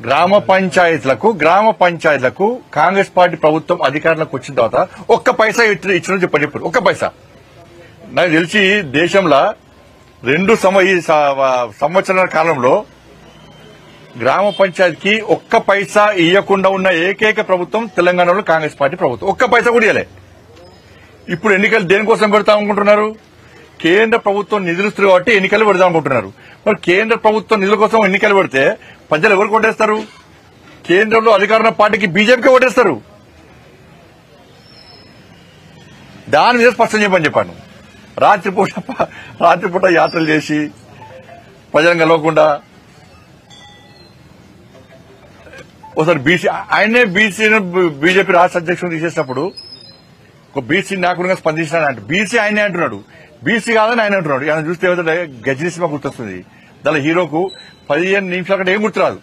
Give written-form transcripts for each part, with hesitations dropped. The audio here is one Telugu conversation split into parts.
గ్రామ పంచాయతీలకు కాంగ్రెస్ పార్టీ ప్రభుత్వం అధికారంలోకి వచ్చిన తర్వాత ఒక్క పైసా ఇచ్చిన చెప్పండి. ఇప్పుడు ఒక్క పైసా నాకు తెలిసి దేశంలో 2 సంవత్సరాల కాలంలో గ్రామ పంచాయతీకి ఒక్క పైసా ఇవ్వకుండా ఉన్న ఏకైక ప్రభుత్వం తెలంగాణలో కాంగ్రెస్ పార్టీ ప్రభుత్వం. ఒక్క పైసా కూడా ఇవ్వలే. ఇప్పుడు ఎన్నికలు దేనికోసం పెడతాం అనుకుంటున్నారు? కేంద్ర ప్రభుత్వం నిధులు ఇస్తుంది కాబట్టి ఎన్నికలు పెడదాం అనుకుంటున్నారు. మరి కేంద్ర ప్రభుత్వం నిధుల కోసం ఎన్నికలు పెడితే ప్రజలు ఎవరికి ఓటేస్తారు? కేంద్రంలో అధికార పార్టీకి బీజేపీకి ఓటేస్తారు. దాని మీద స్పష్టం చెప్పాను. రాత్రిపూట యాత్రలు చేసి ప్రజలను కలవకుండా ఒకసారి ఆయనే బీజేపీ రాష్ట్ర అధ్యక్షుడు తీసేసినప్పుడు ఒక బీసీ నాయకుడిగా స్పందించాడు. బీసీ ఆయనే అంటున్నాడు, బీసీ కాదని ఆయన అంటున్నాడు. ఆయన చూస్తే ఏదైతే గజనీ సినిమా గుర్తొస్తుంది. దాని హీరోకు 15 నిమిషాల కంటే ఏం గుర్తురాదు.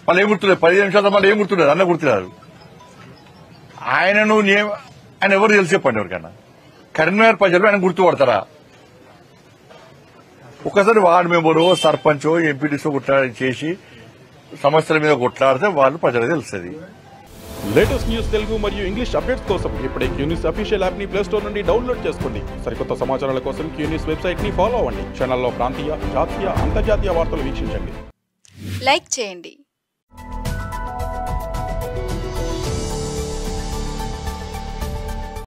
మళ్ళీ ఏం గుర్తులేదు, 15 నిమిషాల మళ్ళీ ఏం గుర్తులేదు, అన్న గుర్తురాదు. ఆయన ఎవరు తెలిసి చెప్పండి ఎవరికైనా? కరీంనగర్ ప్రజలు ఆయన గుర్తుపడతారా? ఒకసారి వార్డు మెంబరో సర్పంచో ఎంపీటీసో చేసి సమస్యల మీద కొట్లాడితే వాళ్ళు ప్రజలకు తెలుస్తుంది. లేటెస్ట్ న్యూస్ తెలుగు మరియు ఇంగ్లీష్ అప్డేట్స్ కోసం ఇప్పుడే క్యూన్యూస్ అఫీషియల్ యాప్ ని ప్లే స్టోర్ నుండి డౌన్లోడ్ చేసుకోండి. సరికొత్త సమాచారాల కోసం క్యూన్యూస్ వెబ్సైట్ ని ఫాలో అవ్వండి. ఛానల్లో ప్రాంతీయ, జాతీయ, అంతర్జాతీయ వార్తలు వీక్షించండి. లైక్ చేయండి,